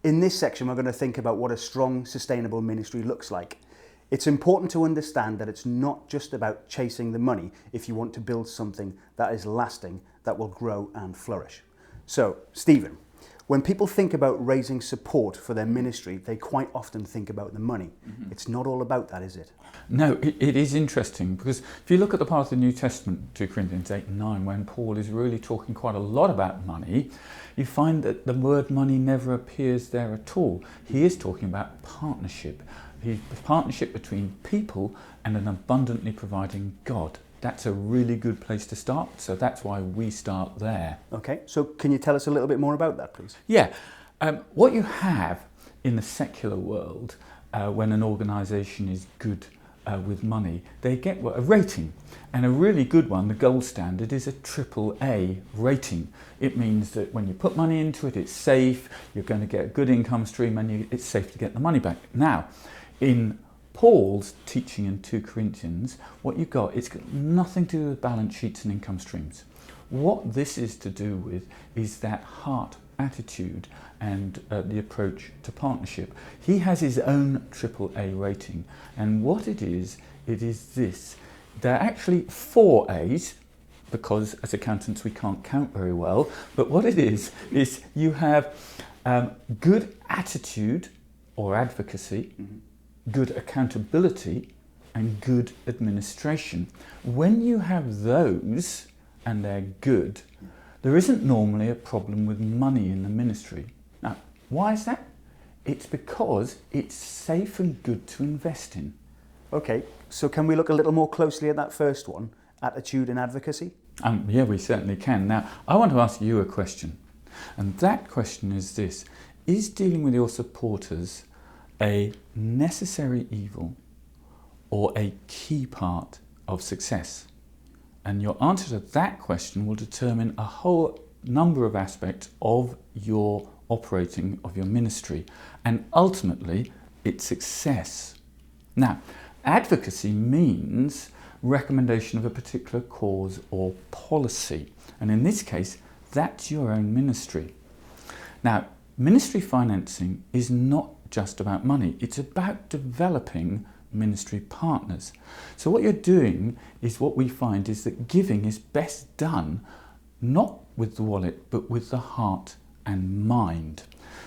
In this section, we're going to think about what a strong, sustainable ministry looks like. It's important to understand that it's not just about chasing the money if you want to build something that is lasting, that will grow and flourish. So, Stephen, when people think about raising support for their ministry, they quite often think about the money. Mm-hmm. It's not all about that, is it? No, it is interesting, because if you look at the part of the New Testament, 2 Corinthians 8 and 9, when Paul is really talking quite a lot about money, you find that the word money never appears there at all. He is talking about partnership. He's a partnership between people and an abundantly providing God. That's a really good place to start, so that's why we start there. Okay, so can you tell us a little bit more about that, please? Yeah, what you have in the secular world when an organisation is good with money, they get a rating, and a really good one, the gold standard, is a AAA rating. It means that when you put money into it, it's safe, you're going to get a good income stream, and it's safe to get the money back. Now, in Paul's teaching in 2 Corinthians, what you've got, it's got nothing to do with balance sheets and income streams. What this is to do with is that heart attitude and the approach to partnership. He has his own AAA rating, and what it is this. There are actually 4 A's, because as accountants we can't count very well, but what it is you have good attitude or advocacy, mm-hmm. good accountability, and good administration. When you have those, and they're good, there isn't normally a problem with money in the ministry. Now, why is that? It's because it's safe and good to invest in. Okay, so can we look a little more closely at that first one, attitude and advocacy? Yeah, we certainly can. Now, I want to ask you a question, and that question is this: is dealing with your supporters a necessary evil or a key part of success? And your answer to that question will determine a whole number of aspects of your operating, of your ministry, and ultimately its success. Now, advocacy means recommendation of a particular cause or policy, and in this case, that's your own ministry. Now, ministry financing is not just about money, it's about developing ministry partners. So what you're doing is, what we find is that giving is best done not with the wallet but with the heart and mind.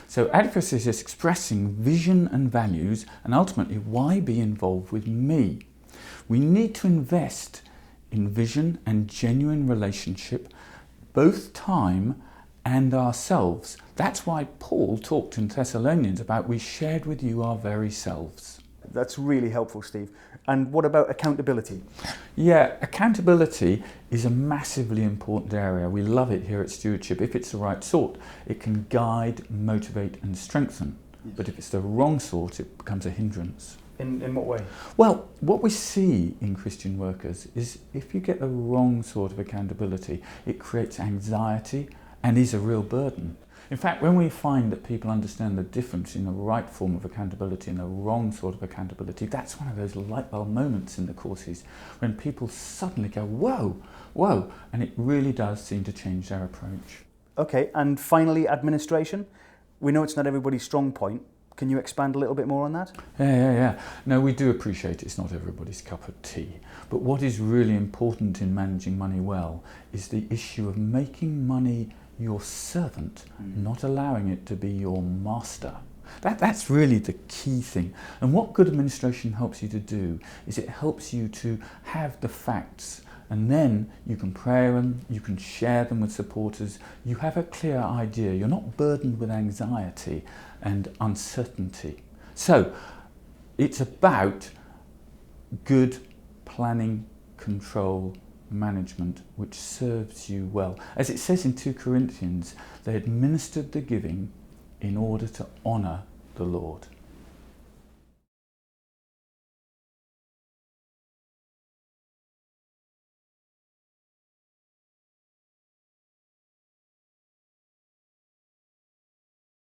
So advocacy is expressing vision and values, and ultimately, why be involved with me? We need to invest in vision and genuine relationship, both time and ourselves. That's why Paul talked in Thessalonians about we shared with you our very selves. That's really helpful, Steve. And what about accountability? Yeah, accountability is a massively important area. We love it here at Stewardship. If it's the right sort, it can guide, motivate and strengthen. Yes. But if it's the wrong sort, it becomes a hindrance. In what way? Well, what we see in Christian workers is if you get the wrong sort of accountability, it creates anxiety and is a real burden. In fact, when we find that people understand the difference in the right form of accountability and the wrong sort of accountability, that's one of those light bulb moments in the courses when people suddenly go, whoa, whoa, and it really does seem to change their approach. Okay, and finally, administration. We know it's not everybody's strong point. Can you expand a little bit more on that? Yeah. No, we do appreciate it's not everybody's cup of tea. But what is really important in managing money well is the issue of making money your servant, not allowing it to be your master. That's really the key thing. And what good administration helps you to do is it helps you to have the facts, and then you can pray them, you can share them with supporters, you have a clear idea, you're not burdened with anxiety and uncertainty. So it's about good planning, control, management which serves you well. As it says in 2 Corinthians, they administered the giving in order to honour the Lord.